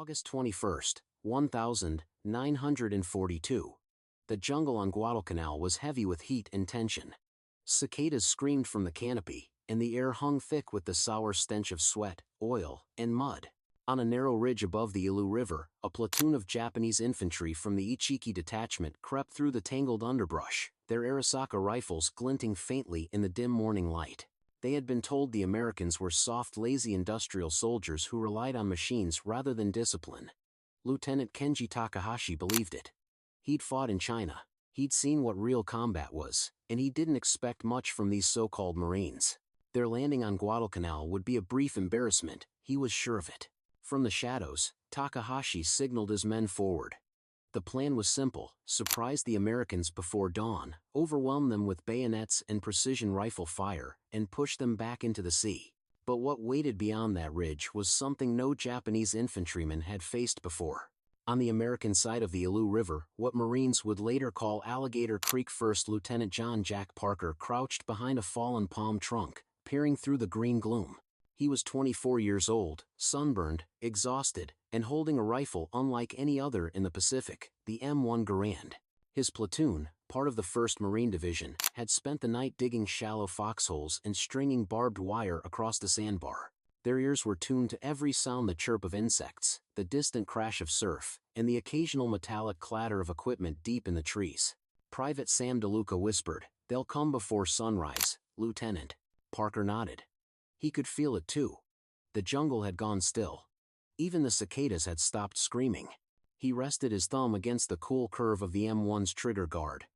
August 21st, 1942. The jungle on Guadalcanal was heavy with heat and tension. Cicadas screamed from the canopy, and the air hung thick with the sour stench of sweat, oil, and mud. On a narrow ridge above the Ilu River, a platoon of Japanese infantry from the Ichiki detachment crept through the tangled underbrush, their Arisaka rifles glinting faintly in the dim morning light. They had been told the Americans were soft, lazy industrial soldiers who relied on machines rather than discipline. Lieutenant Kenji Takahashi believed it. He'd fought in China, he'd seen what real combat was, and he didn't expect much from these so-called Marines. Their landing on Guadalcanal would be a brief embarrassment, he was sure of it. From the shadows, Takahashi signaled his men forward. The plan was simple: surprise the Americans before dawn, overwhelm them with bayonets and precision rifle fire, and push them back into the sea. But what waited beyond that ridge was something no Japanese infantryman had faced before. On the American side of the Ilu River, what Marines would later call Alligator Creek, First Lieutenant John Jack Parker crouched behind a fallen palm trunk, peering through the green gloom. He was 24 years old, sunburned, exhausted, and holding a rifle unlike any other in the Pacific, the M1 Garand. His platoon, part of the 1st Marine Division, had spent the night digging shallow foxholes and stringing barbed wire across the sandbar. Their ears were tuned to every sound: the chirp of insects, the distant crash of surf, and the occasional metallic clatter of equipment deep in the trees. Private Sam DeLuca whispered, "They'll come before sunrise, Lieutenant." Parker nodded. He could feel it too. The jungle had gone still. Even the cicadas had stopped screaming. He rested his thumb against the cool curve of the M1's trigger guard.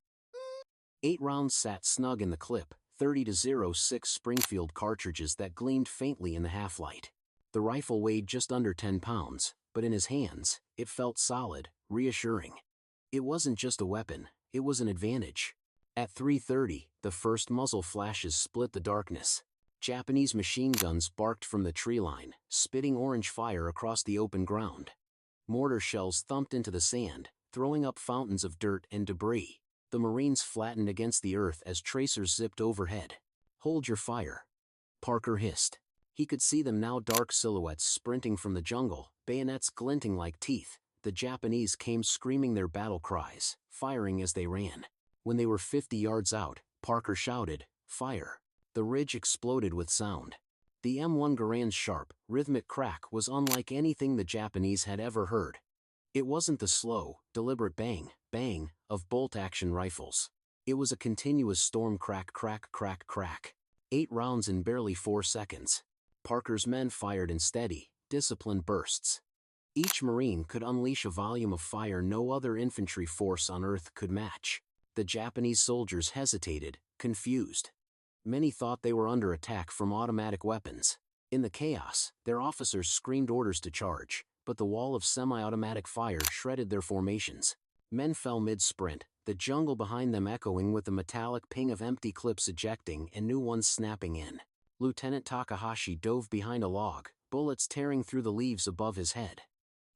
8 rounds sat snug in the clip, 30-06 Springfield cartridges that gleamed faintly in the half-light. The rifle weighed just under 10 pounds, but in his hands, it felt solid, reassuring. It wasn't just a weapon, it was an advantage. At 3:30, the first muzzle flashes split the darkness. Japanese machine guns barked from the tree line, spitting orange fire across the open ground. Mortar shells thumped into the sand, throwing up fountains of dirt and debris. The Marines flattened against the earth as tracers zipped overhead. "Hold your fire," Parker hissed. He could see them now, dark silhouettes sprinting from the jungle, bayonets glinting like teeth. The Japanese came screaming their battle cries, firing as they ran. When they were 50 yards out, Parker shouted, "Fire!" The ridge exploded with sound. The M1 Garand's sharp, rhythmic crack was unlike anything the Japanese had ever heard. It wasn't the slow, deliberate bang, bang of bolt-action rifles. It was a continuous storm: crack, crack, crack, crack. 8 rounds in barely 4 seconds. Parker's men fired in steady, disciplined bursts. Each Marine could unleash a volume of fire no other infantry force on Earth could match. The Japanese soldiers hesitated, confused. Many thought they were under attack from automatic weapons. In the chaos, their officers screamed orders to charge, but the wall of semi-automatic fire shredded their formations. Men fell mid-sprint, the jungle behind them echoing with the metallic ping of empty clips ejecting and new ones snapping in. Lieutenant Takahashi dove behind a log, bullets tearing through the leaves above his head.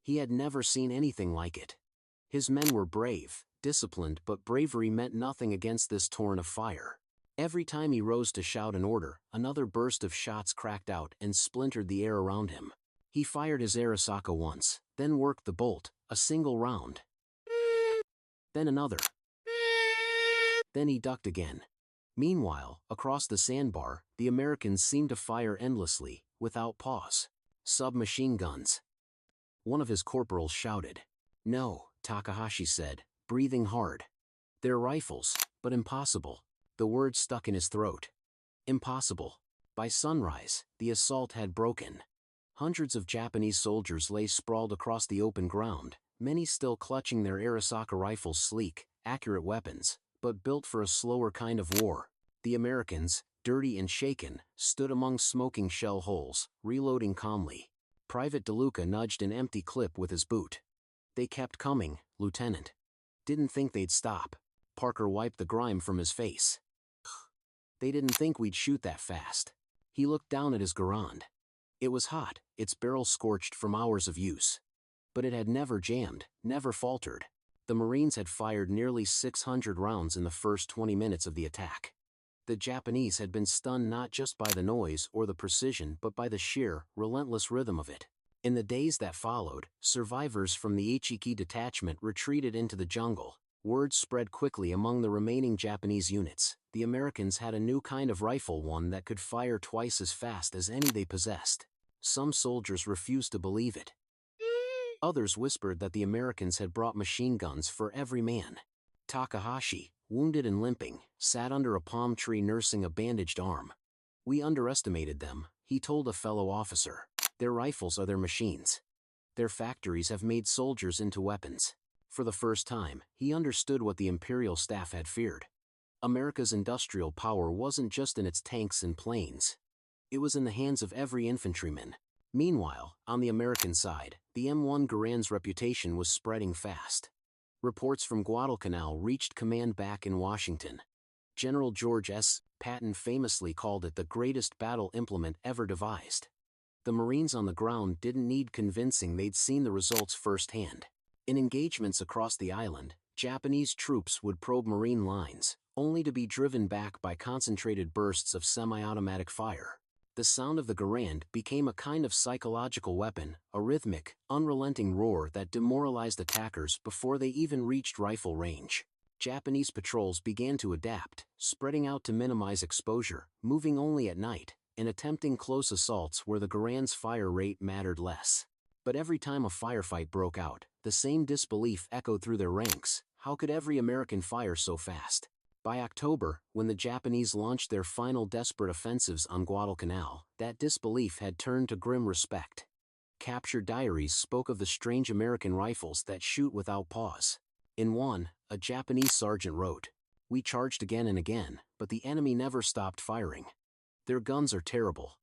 He had never seen anything like it. His men were brave, disciplined, but bravery meant nothing against this torrent of fire. Every time he rose to shout an order, another burst of shots cracked out and splintered the air around him. He fired his Arisaka once, then worked the bolt, a single round. Then another. Then he ducked again. Meanwhile, across the sandbar, the Americans seemed to fire endlessly, without pause. Submachine guns. One of his corporals shouted. "No," Takahashi said, breathing hard. "They're rifles, but impossible." The word stuck in his throat. Impossible. By sunrise, the assault had broken. Hundreds of Japanese soldiers lay sprawled across the open ground, many still clutching their Arisaka rifles, sleek, accurate weapons, but built for a slower kind of war. The Americans, dirty and shaken, stood among smoking shell holes, reloading calmly. Private DeLuca nudged an empty clip with his boot. "They kept coming, Lieutenant. Didn't think they'd stop." Parker wiped the grime from his face. "They didn't think we'd shoot that fast." He looked down at his Garand. It was hot, its barrel scorched from hours of use. But it had never jammed, never faltered. The Marines had fired nearly 600 rounds in the first 20 minutes of the attack. The Japanese had been stunned not just by the noise or the precision but by the sheer, relentless rhythm of it. In the days that followed, survivors from the Ichiki detachment retreated into the jungle. Word spread quickly among the remaining Japanese units. The Americans had a new kind of rifle, one that could fire twice as fast as any they possessed. Some soldiers refused to believe it. Others whispered that the Americans had brought machine guns for every man. Takahashi, wounded and limping, sat under a palm tree nursing a bandaged arm. "We underestimated them," he told a fellow officer. "Their rifles are their machines. Their factories have made soldiers into weapons." For the first time, he understood what the imperial staff had feared. America's industrial power wasn't just in its tanks and planes. It was in the hands of every infantryman. Meanwhile, on the American side, the M1 Garand's reputation was spreading fast. Reports from Guadalcanal reached command back in Washington. General George S. Patton famously called it the greatest battle implement ever devised. The Marines on the ground didn't need convincing, they'd seen the results firsthand. In engagements across the island, Japanese troops would probe Marine lines, only to be driven back by concentrated bursts of semi-automatic fire. The sound of the Garand became a kind of psychological weapon, a rhythmic, unrelenting roar that demoralized attackers before they even reached rifle range. Japanese patrols began to adapt, spreading out to minimize exposure, moving only at night, and attempting close assaults where the Garand's fire rate mattered less. But every time a firefight broke out, the same disbelief echoed through their ranks. How could every American fire so fast? By October, when the Japanese launched their final desperate offensives on Guadalcanal, that disbelief had turned to grim respect. Captured diaries spoke of the strange American rifles that shoot without pause. In one, a Japanese sergeant wrote, "We charged again and again, but the enemy never stopped firing. Their guns are terrible.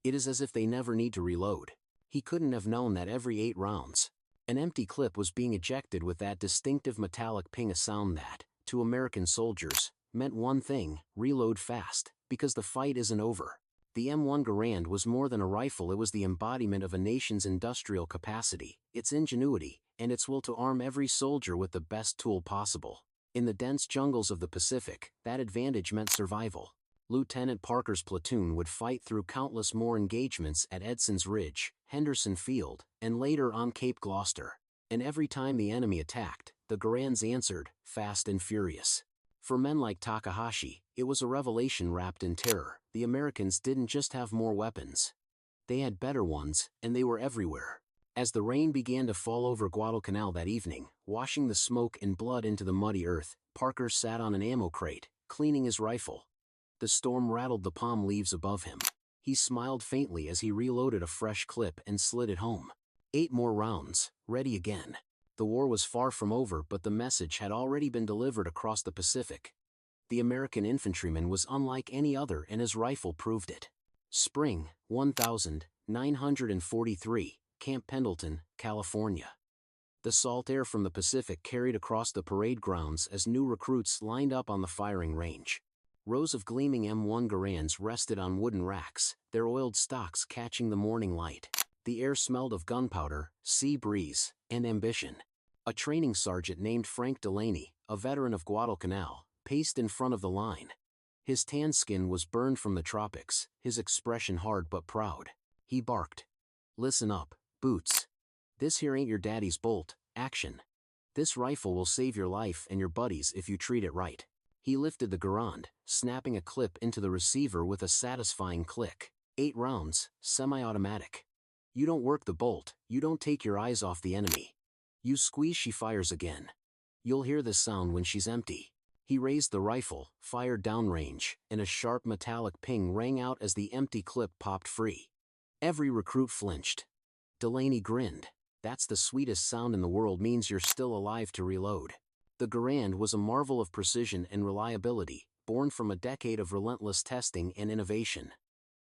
It is as if they never need to reload." He couldn't have known that every 8 rounds, an empty clip was being ejected with that distinctive metallic ping, a sound that, to American soldiers, meant one thing: reload fast, because the fight isn't over. The M1 Garand was more than a rifle, it was the embodiment of a nation's industrial capacity, its ingenuity, and its will to arm every soldier with the best tool possible. In the dense jungles of the Pacific, that advantage meant survival. Lieutenant Parker's platoon would fight through countless more engagements at Edson's Ridge, Henderson Field, and later on Cape Gloucester. And every time the enemy attacked, the Garands answered, fast and furious. For men like Takahashi, it was a revelation wrapped in terror. The Americans didn't just have more weapons. They had better ones, and they were everywhere. As the rain began to fall over Guadalcanal that evening, washing the smoke and blood into the muddy earth, Parker sat on an ammo crate, cleaning his rifle. The storm rattled the palm leaves above him. He smiled faintly as he reloaded a fresh clip and slid it home. 8 more rounds, ready again. The war was far from over, but the message had already been delivered across the Pacific. The American infantryman was unlike any other, and his rifle proved it. Spring, 1943, Camp Pendleton, California. The salt air from the Pacific carried across the parade grounds as new recruits lined up on the firing range. Rows of gleaming M1 Garands rested on wooden racks, their oiled stocks catching the morning light. The air smelled of gunpowder, sea breeze, and ambition. A training sergeant named Frank Delaney, a veteran of Guadalcanal, paced in front of the line. His tan skin was burned from the tropics, his expression hard but proud. He barked, "Listen up, Boots. This here ain't your daddy's Bolt action. This rifle will save your life and your buddies if you treat it right." He lifted the Garand, snapping a clip into the receiver with a satisfying click. 8 rounds, semi-automatic. You don't work the bolt, you don't take your eyes off the enemy. You squeeze, she fires again. You'll hear this sound when she's empty. He raised the rifle, fired downrange, and a sharp metallic ping rang out as the empty clip popped free. Every recruit flinched. Delaney grinned. "That's the sweetest sound in the world, means you're still alive to reload." The Garand was a marvel of precision and reliability, born from a decade of relentless testing and innovation.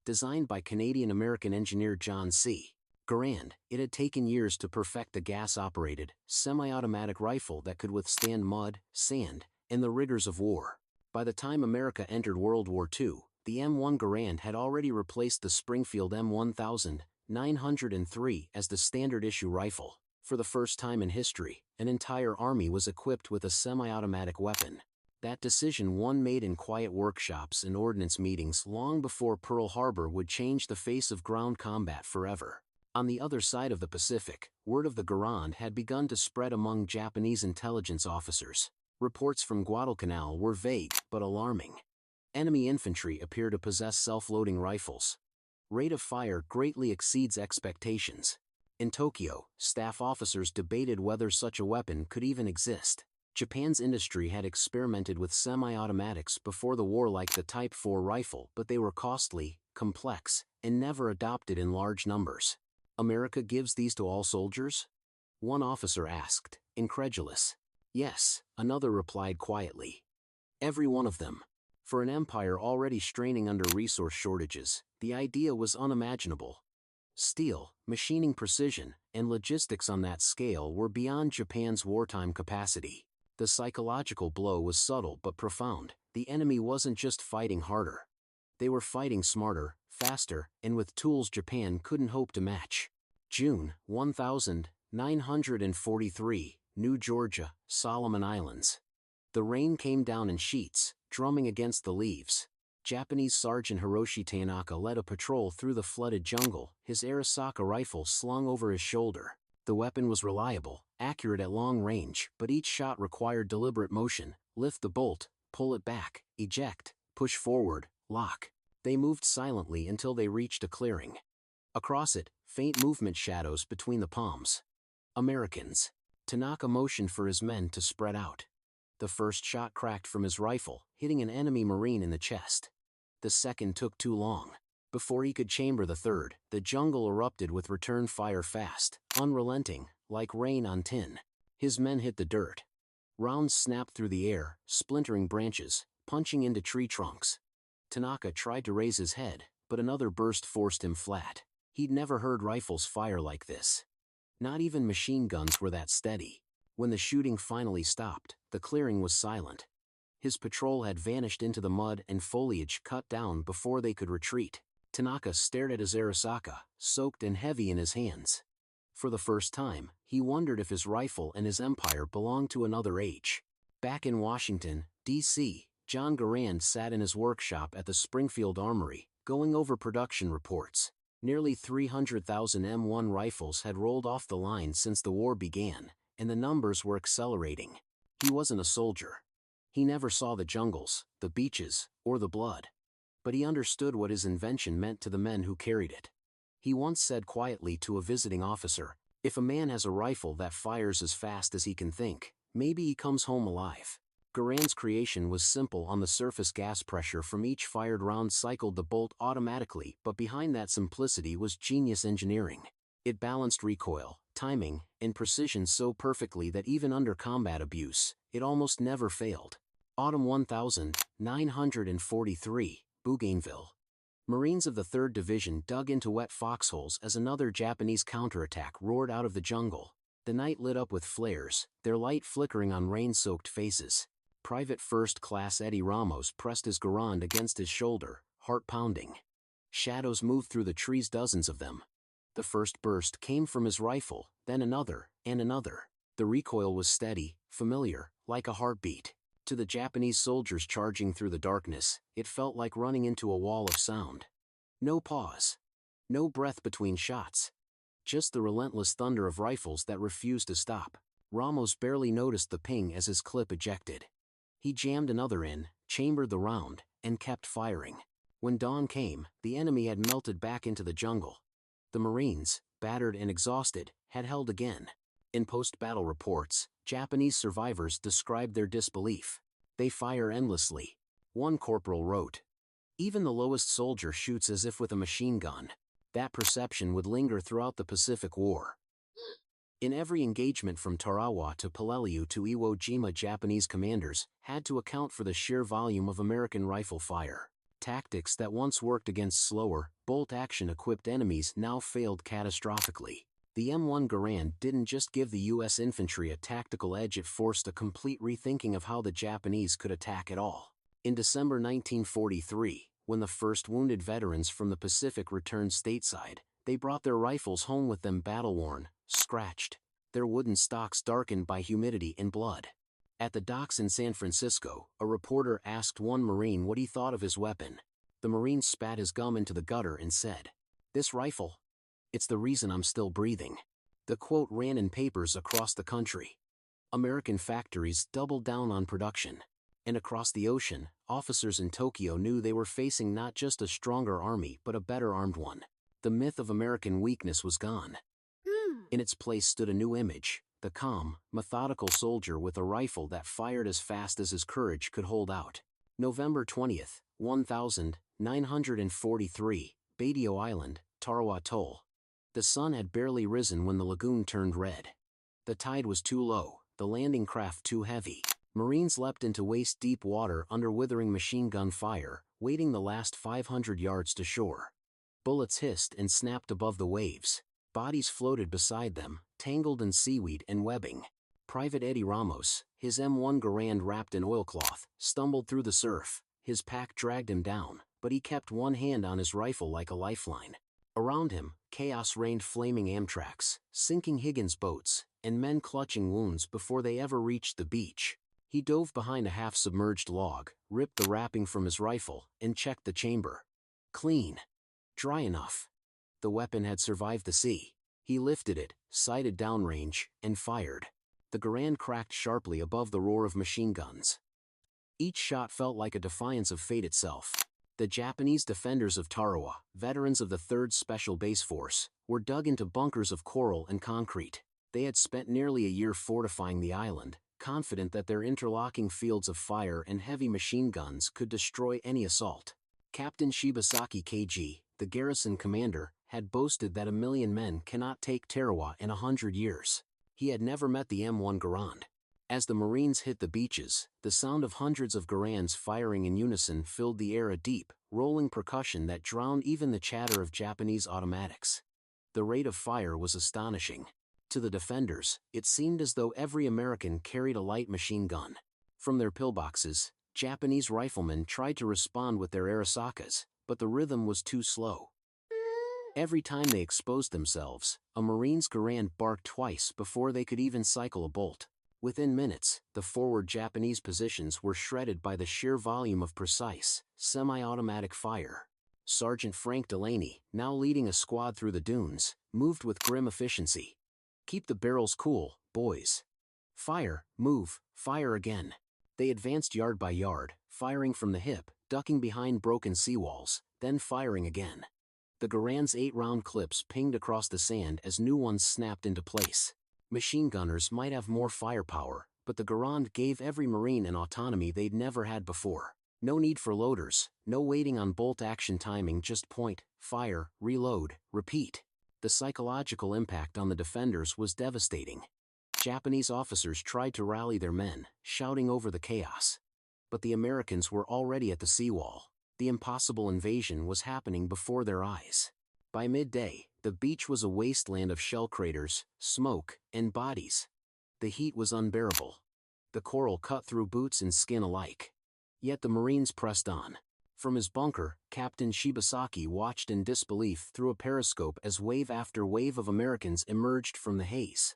Designed by Canadian-American engineer John C. Garand, it had taken years to perfect the gas-operated, semi-automatic rifle that could withstand mud, sand, and the rigors of war. By the time America entered World War II, the M1 Garand had already replaced the Springfield M1903 as the standard-issue rifle. For the first time in history, an entire army was equipped with a semi-automatic weapon. That decision, one made in quiet workshops and ordnance meetings long before Pearl Harbor, would change the face of ground combat forever. On the other side of the Pacific, word of the Garand had begun to spread among Japanese intelligence officers. Reports from Guadalcanal were vague but alarming. Enemy infantry appear to possess self-loading rifles. Rate of fire greatly exceeds expectations. In Tokyo, staff officers debated whether such a weapon could even exist. Japan's industry had experimented with semi-automatics before the war like the Type 4 rifle, but they were costly, complex, and never adopted in large numbers. America gives these to all soldiers? One officer asked, incredulous. Yes, another replied quietly. Every one of them. For an empire already straining under resource shortages, the idea was unimaginable. Steel, machining precision, and logistics on that scale were beyond Japan's wartime capacity. The psychological blow was subtle but profound. The enemy wasn't just fighting harder. They were fighting smarter, faster, and with tools Japan couldn't hope to match. June 1943, New Georgia, Solomon Islands. The rain came down in sheets, drumming against the leaves. Japanese Sergeant Hiroshi Tanaka led a patrol through the flooded jungle, his Arisaka rifle slung over his shoulder. The weapon was reliable, accurate at long range, but each shot required deliberate motion: lift the bolt, pull it back, eject, push forward, lock. They moved silently until they reached a clearing. Across it, faint movement shadows between the palms. Americans. Tanaka motioned for his men to spread out. The first shot cracked from his rifle, hitting an enemy Marine in the chest. The second took too long. Before he could chamber the third, the jungle erupted with return fire fast, unrelenting, like rain on tin. His men hit the dirt. Rounds snapped through the air, splintering branches, punching into tree trunks. Tanaka tried to raise his head, but another burst forced him flat. He'd never heard rifles fire like this. Not even machine guns were that steady. When the shooting finally stopped, the clearing was silent. His patrol had vanished into the mud and foliage cut down before they could retreat. Tanaka stared at his Arisaka, soaked and heavy in his hands. For the first time, he wondered if his rifle and his empire belonged to another age. Back in Washington, D.C., John Garand sat in his workshop at the Springfield Armory, going over production reports. Nearly 300,000 M1 rifles had rolled off the line since the war began, and the numbers were accelerating. He wasn't a soldier. He never saw the jungles, the beaches, or the blood. But he understood what his invention meant to the men who carried it. He once said quietly to a visiting officer, "If a man has a rifle that fires as fast as he can think, maybe he comes home alive." Garand's creation was simple. On the surface, gas pressure from each fired round cycled the bolt automatically, but behind that simplicity was genius engineering. It balanced recoil, timing, and precision so perfectly that even under combat abuse, it almost never failed. Autumn 1943, Bougainville. Marines of the 3rd Division dug into wet foxholes as another Japanese counterattack roared out of the jungle. The night lit up with flares, their light flickering on rain-soaked faces. Private First Class Eddie Ramos pressed his Garand against his shoulder, heart pounding. Shadows moved through the trees, dozens of them. The first burst came from his rifle, then another, and another. The recoil was steady, familiar, like a heartbeat. To the Japanese soldiers charging through the darkness, it felt like running into a wall of sound. No pause. No breath between shots. Just the relentless thunder of rifles that refused to stop. Ramos barely noticed the ping as his clip ejected. He jammed another in, chambered the round, and kept firing. When dawn came, the enemy had melted back into the jungle. The Marines, battered and exhausted, had held again. In post-battle reports, Japanese survivors described their disbelief. "They fire endlessly." One corporal wrote, "Even the lowest soldier shoots as if with a machine gun." That perception would linger throughout the Pacific War. In every engagement from Tarawa to Peleliu to Iwo Jima, Japanese commanders had to account for the sheer volume of American rifle fire. Tactics that once worked against slower, bolt-action-equipped enemies now failed catastrophically. The M1 Garand didn't just give the U.S. infantry a tactical edge, it forced a complete rethinking of how the Japanese could attack at all. In December 1943, when the first wounded veterans from the Pacific returned stateside, they brought their rifles home with them, battle-worn, scratched, their wooden stocks darkened by humidity and blood. At the docks in San Francisco, a reporter asked one Marine what he thought of his weapon. The Marine spat his gum into the gutter and said, "This rifle? It's the reason I'm still breathing." The quote ran in papers across the country. American factories doubled down on production. And across the ocean, officers in Tokyo knew they were facing not just a stronger army but a better armed one. The myth of American weakness was gone. In its place stood a new image, the calm, methodical soldier with a rifle that fired as fast as his courage could hold out. November 20th, 1943, Badio Island, Tarawa Atoll. The sun had barely risen when the lagoon turned red. The tide was too low, the landing craft too heavy. Marines leapt into waist-deep water under withering machine gun fire, waiting the last 500 yards to shore. Bullets hissed and snapped above the waves. Bodies floated beside them, tangled in seaweed and webbing. Private Eddie Ramos, his M1 Garand wrapped in oilcloth, stumbled through the surf. His pack dragged him down, but he kept one hand on his rifle like a lifeline. Around him, chaos reigned: flaming Amtraks, sinking Higgins boats, and men clutching wounds before they ever reached the beach. He dove behind a half-submerged log, ripped the wrapping from his rifle, and checked the chamber. Clean. Dry enough. The weapon had survived the sea. He lifted it, sighted downrange, and fired. The Garand cracked sharply above the roar of machine guns. Each shot felt like a defiance of fate itself. The Japanese defenders of Tarawa, veterans of the 3rd Special Base Force, were dug into bunkers of coral and concrete. They had spent nearly a year fortifying the island, confident that their interlocking fields of fire and heavy machine guns could destroy any assault. Captain Shibasaki KG, the garrison commander, had boasted that 1,000,000 men cannot take Tarawa in 100 years. He had never met the M1 Garand. As the Marines hit the beaches, the sound of hundreds of Garands firing in unison filled the air, a deep, rolling percussion that drowned even the chatter of Japanese automatics. The rate of fire was astonishing. To the defenders, it seemed as though every American carried a light machine gun. From their pillboxes, Japanese riflemen tried to respond with their Arisakas, but the rhythm was too slow. Every time they exposed themselves, a Marine's Garand barked twice before they could even cycle a bolt. Within minutes, the forward Japanese positions were shredded by the sheer volume of precise, semi-automatic fire. Sergeant Frank Delaney, now leading a squad through the dunes, moved with grim efficiency. "Keep the barrels cool, boys. Fire, move, fire again." They advanced yard by yard, firing from the hip, ducking behind broken seawalls, then firing again. The Garand's 8-round clips pinged across the sand as new ones snapped into place. Machine gunners might have more firepower, but the Garand gave every Marine an autonomy they'd never had before. No need for loaders, no waiting on bolt action timing, just point, fire, reload, repeat. The psychological impact on the defenders was devastating. Japanese officers tried to rally their men, shouting over the chaos. But the Americans were already at the seawall. The impossible invasion was happening before their eyes. By midday, the beach was a wasteland of shell craters, smoke, and bodies. The heat was unbearable. The coral cut through boots and skin alike. Yet the Marines pressed on. From his bunker, Captain Shibasaki watched in disbelief through a periscope as wave after wave of Americans emerged from the haze.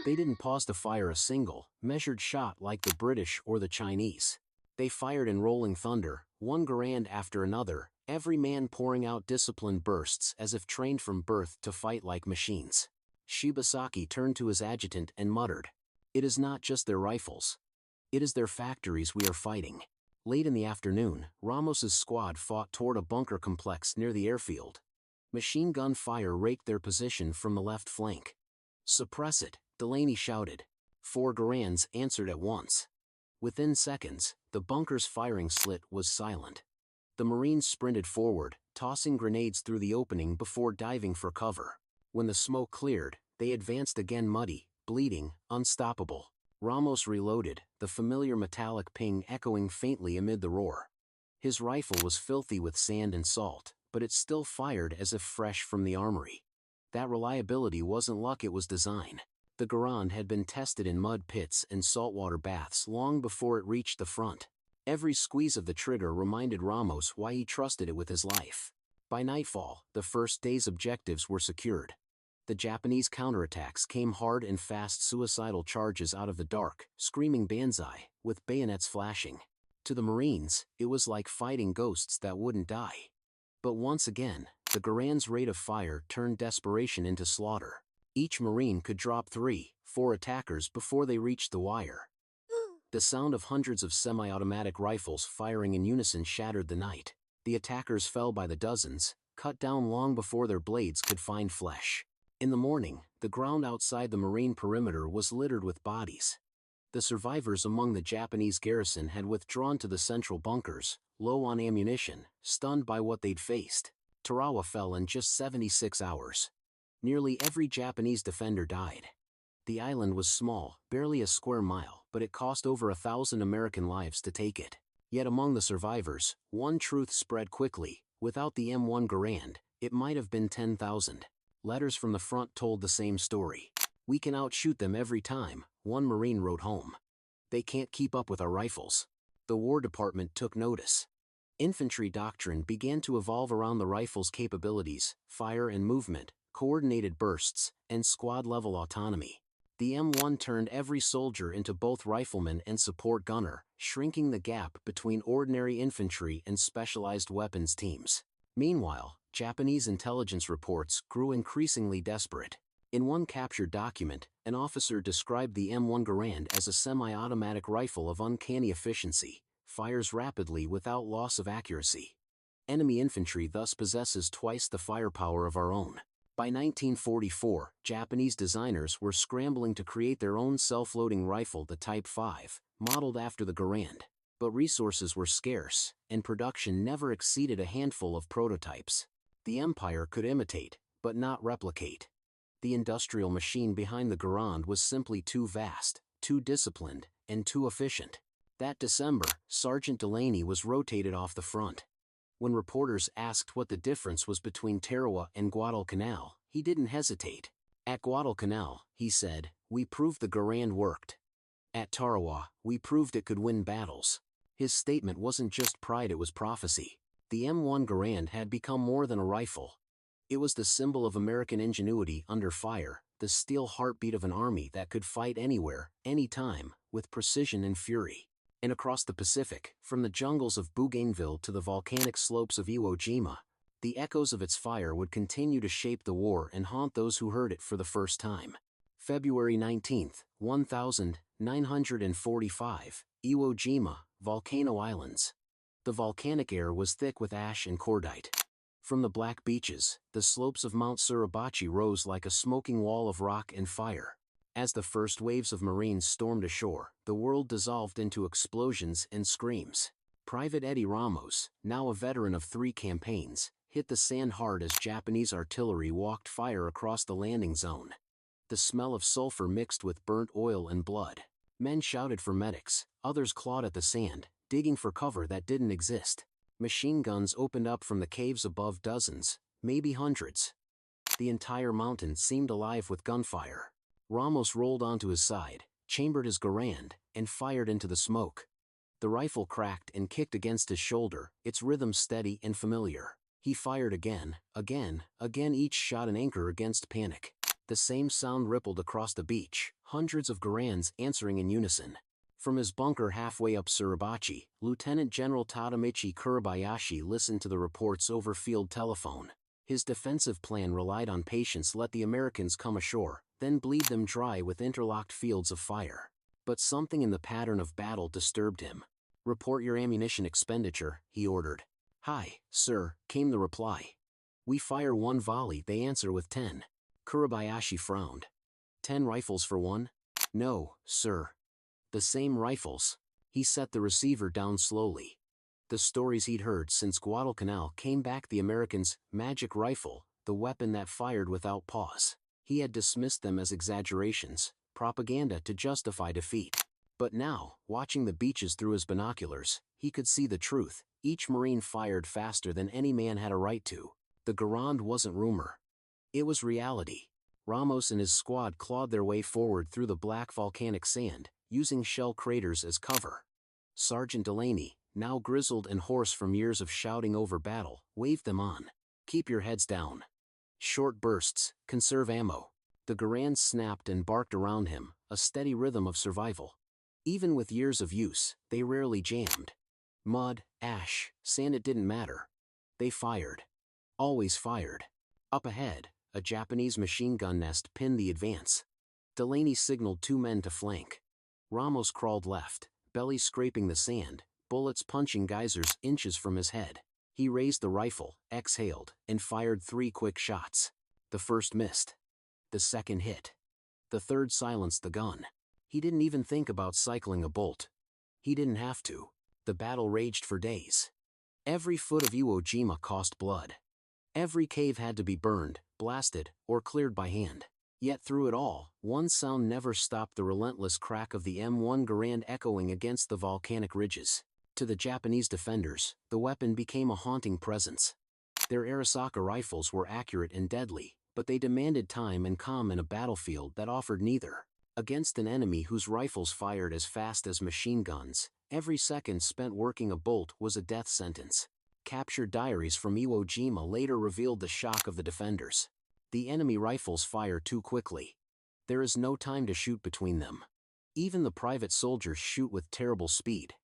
They didn't pause to fire a single, measured shot like the British or the Chinese. They fired in rolling thunder, one Garand after another, every man pouring out disciplined bursts as if trained from birth to fight like machines. Shibasaki turned to his adjutant and muttered, "It is not just their rifles. It is their factories we are fighting." Late in the afternoon, Ramos's squad fought toward a bunker complex near the airfield. Machine gun fire raked their position from the left flank. "Suppress it," Delaney shouted. 4 Garands answered at once. Within seconds, the bunker's firing slit was silent. The Marines sprinted forward, tossing grenades through the opening before diving for cover. When the smoke cleared, they advanced again, muddy, bleeding, unstoppable. Ramos reloaded, the familiar metallic ping echoing faintly amid the roar. His rifle was filthy with sand and salt, but it still fired as if fresh from the armory. That reliability wasn't luck, it was design. The Garand had been tested in mud pits and saltwater baths long before it reached the front. Every squeeze of the trigger reminded Ramos why he trusted it with his life. By nightfall, the first day's objectives were secured. The Japanese counterattacks came hard and fast, suicidal charges out of the dark, screaming banzai, with bayonets flashing. To the Marines, it was like fighting ghosts that wouldn't die. But once again, The Garand's rate of fire turned desperation into slaughter. Each Marine could drop 3-4 attackers before they reached the wire. The sound of hundreds of semi-automatic rifles firing in unison shattered the night. The attackers fell by the dozens, cut down long before their blades could find flesh. In the morning, the ground outside the Marine perimeter was littered with bodies. The survivors among the Japanese garrison had withdrawn to the central bunkers, low on ammunition, stunned by what they'd faced. Tarawa fell in just 76 hours. Nearly every Japanese defender died. The island was small, barely a square mile, but it cost over 1,000 American lives to take it. Yet among the survivors, one truth spread quickly: without the M1 Garand, it might have been 10,000. Letters from the front told the same story. "We can outshoot them every time," one Marine wrote home. "They can't keep up with our rifles." The War Department took notice. Infantry doctrine began to evolve around the rifle's capabilities: fire and movement, coordinated bursts, and squad-level autonomy. The M1 turned every soldier into both rifleman and support gunner, shrinking the gap between ordinary infantry and specialized weapons teams. Meanwhile, Japanese intelligence reports grew increasingly desperate. In one captured document, an officer described the M1 Garand as a semi-automatic rifle of uncanny efficiency, fires rapidly without loss of accuracy. Enemy infantry thus possesses twice the firepower of our own. By 1944, Japanese designers were scrambling to create their own self-loading rifle, the Type 5, modeled after the Garand. But resources were scarce, and production never exceeded a handful of prototypes. The Empire could imitate, but not replicate. The industrial machine behind the Garand was simply too vast, too disciplined, and too efficient. That December, Sergeant Delaney was rotated off the front. When reporters asked what the difference was between Tarawa and Guadalcanal, he didn't hesitate. "At Guadalcanal," he said, "we proved the Garand worked. At Tarawa, we proved it could win battles." His statement wasn't just pride, it was prophecy. The M1 Garand had become more than a rifle. It was the symbol of American ingenuity under fire, the steel heartbeat of an army that could fight anywhere, anytime, with precision and fury. And across the Pacific, from the jungles of Bougainville to the volcanic slopes of Iwo Jima, the echoes of its fire would continue to shape the war and haunt those who heard it for the first time. February 19, 1945, Iwo Jima, Volcano Islands. The volcanic air was thick with ash and cordite. From the black beaches, the slopes of Mount Suribachi rose like a smoking wall of rock and fire. As the first waves of Marines stormed ashore, the world dissolved into explosions and screams. Private Eddie Ramos, now a veteran of 3 campaigns, hit the sand hard as Japanese artillery walked fire across the landing zone. The smell of sulfur mixed with burnt oil and blood. Men shouted for medics, others clawed at the sand, digging for cover that didn't exist. Machine guns opened up from the caves above, dozens, maybe hundreds. The entire mountain seemed alive with gunfire. Ramos rolled onto his side, chambered his Garand, and fired into the smoke. The rifle cracked and kicked against his shoulder, its rhythm steady and familiar. He fired again, each shot an anchor against panic. The same sound rippled across the beach, hundreds of Garands answering in unison. From his bunker halfway up Suribachi, Lieutenant General Tadamichi Kuribayashi listened to the reports over field telephone. His defensive plan relied on patience: let the Americans come ashore, then bleed them dry with interlocked fields of fire. But something in the pattern of battle disturbed him. "Report your ammunition expenditure," he ordered. "Hi, sir," came the reply. "We fire 1 volley, they answer with 10. Kuribayashi frowned. 10 rifles for one? "No, sir." "The same rifles." He set the receiver down slowly. The stories he'd heard since Guadalcanal came back: the Americans' magic rifle, the weapon that fired without pause. He had dismissed them as exaggerations, propaganda to justify defeat. But now, watching the beaches through his binoculars, he could see the truth. Each Marine fired faster than any man had a right to. The Garand wasn't rumor. It was reality. Ramos and his squad clawed their way forward through the black volcanic sand, using shell craters as cover. Sergeant Delaney, now grizzled and hoarse from years of shouting over battle, waved them on. "Keep your heads down. Short bursts, conserve ammo." The Garand snapped and barked around him, a steady rhythm of survival. Even with years of use, they rarely jammed. Mud, ash, sand, it didn't matter. They fired. Always fired. Up ahead, a Japanese machine gun nest pinned the advance. Delaney signaled 2 men to flank. Ramos crawled left, belly scraping the sand, bullets punching geysers inches from his head. He raised the rifle, exhaled, and fired 3 quick shots. The first missed. The second hit. The third silenced the gun. He didn't even think about cycling a bolt. He didn't have to. The battle raged for days. Every foot of Iwo Jima cost blood. Every cave had to be burned, blasted, or cleared by hand. Yet through it all, one sound never stopped the relentless crack of the M1 Garand echoing against the volcanic ridges. To the Japanese defenders, the weapon became a haunting presence. Their Arisaka rifles were accurate and deadly, but they demanded time and calm in a battlefield that offered neither. Against an enemy whose rifles fired as fast as machine guns, every second spent working a bolt was a death sentence. Captured diaries from Iwo Jima later revealed the shock of the defenders. The enemy rifles fire too quickly. There is no time to shoot between them. Even the private soldiers shoot with terrible speed.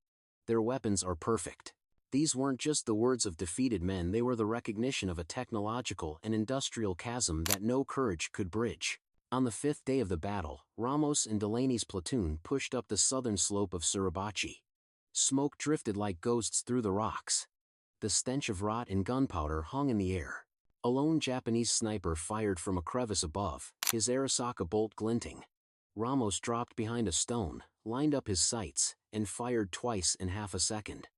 Their weapons are perfect. These weren't just the words of defeated men, they were the recognition of a technological and industrial chasm that no courage could bridge. On the 5th day of the battle, Ramos and Delaney's platoon pushed up the southern slope of Suribachi. Smoke drifted like ghosts through the rocks. The stench of rot and gunpowder hung in the air. A lone Japanese sniper fired from a crevice above, his Arisaka bolt glinting. Ramos dropped behind a stone, lined up his sights, and fired twice in half a second.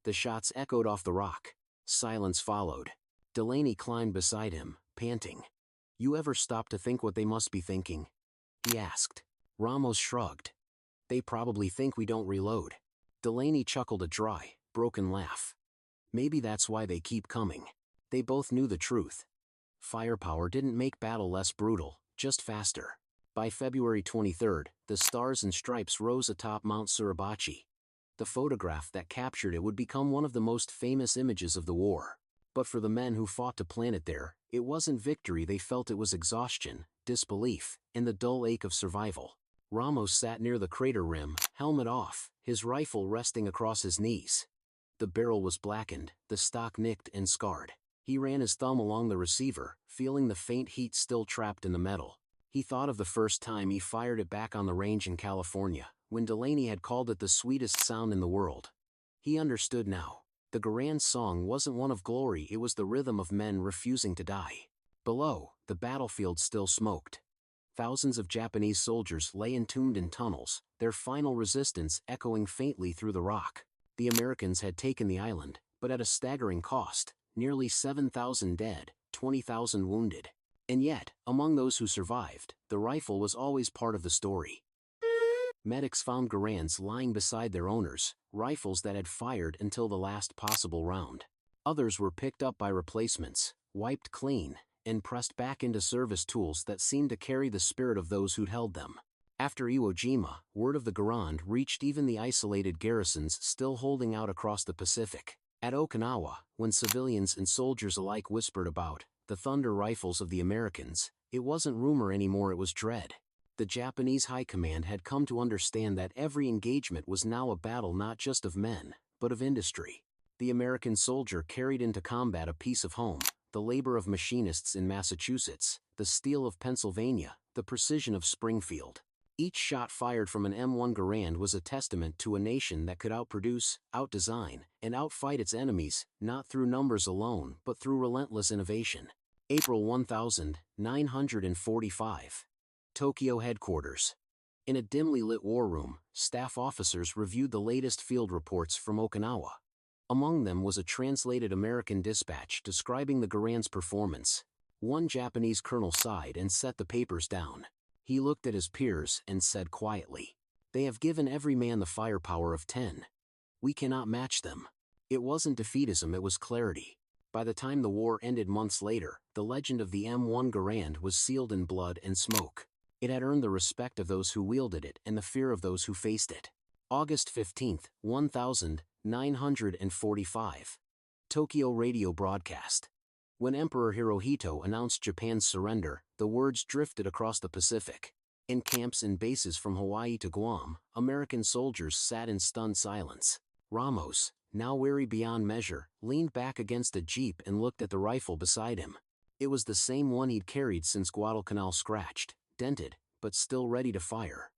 The shots echoed off the rock. Silence followed. Delaney climbed beside him, panting. "You ever stop to think what they must be thinking?" he asked. Ramos shrugged. "They probably think we don't reload." Delaney chuckled a dry, broken laugh. "Maybe that's why they keep coming." They both knew the truth. Firepower didn't make battle less brutal, just faster. By February 23, the Stars and Stripes rose atop Mount Suribachi. The photograph that captured it would become one of the most famous images of the war. But for the men who fought to plant it there, it wasn't victory, they felt it was exhaustion, disbelief, and the dull ache of survival. Ramos sat near the crater rim, helmet off, his rifle resting across his knees. The barrel was blackened, the stock nicked and scarred. He ran his thumb along the receiver, feeling the faint heat still trapped in the metal. He thought of the first time he fired it back on the range in California, when Delaney had called it the sweetest sound in the world. He understood now. The Garand song wasn't one of glory, it was the rhythm of men refusing to die. Below, the battlefield still smoked. Thousands of Japanese soldiers lay entombed in tunnels, their final resistance echoing faintly through the rock. The Americans had taken the island, but at a staggering cost. Nearly 7,000 dead, 20,000 wounded. And yet, among those who survived, the rifle was always part of the story. Medics found Garands lying beside their owners, rifles that had fired until the last possible round. Others were picked up by replacements, wiped clean, and pressed back into service tools that seemed to carry the spirit of those who'd held them. After Iwo Jima, word of the Garand reached even the isolated garrisons still holding out across the Pacific. At Okinawa, when civilians and soldiers alike whispered about the thunder rifles of the Americans, it wasn't rumor anymore, it was dread. The Japanese high command had come to understand that every engagement was now a battle not just of men, but of industry. The American soldier carried into combat a piece of home, the labor of machinists in Massachusetts, the steel of Pennsylvania, the precision of Springfield. Each shot fired from an M1 Garand was a testament to a nation that could outproduce, outdesign, and outfight its enemies, not through numbers alone but through relentless innovation. April 1945. Tokyo headquarters. In a dimly lit war room, staff officers reviewed the latest field reports from Okinawa. Among them was a translated American dispatch describing the Garand's performance. One Japanese colonel sighed and set the papers down. He looked at his peers and said quietly, "They have given every man the firepower of 10. We cannot match them." It wasn't defeatism, it was clarity. By the time the war ended months later, the legend of the M1 Garand was sealed in blood and smoke. It had earned the respect of those who wielded it and the fear of those who faced it. August 15, 1945. Tokyo radio broadcast. When Emperor Hirohito announced Japan's surrender, the words drifted across the Pacific. In camps and bases from Hawaii to Guam, American soldiers sat in stunned silence. Ramos, now weary beyond measure, leaned back against a jeep and looked at the rifle beside him. It was the same one he'd carried since Guadalcanal, scratched, dented, but still ready to fire.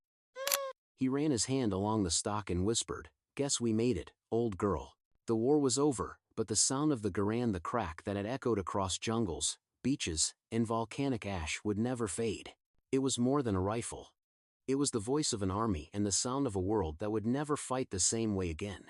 He ran his hand along the stock and whispered, "Guess we made it, old girl." The war was over, but the sound of the Garand, the crack that had echoed across jungles, beaches, and volcanic ash would never fade. It was more than a rifle. It was the voice of an army and the sound of a world that would never fight the same way again.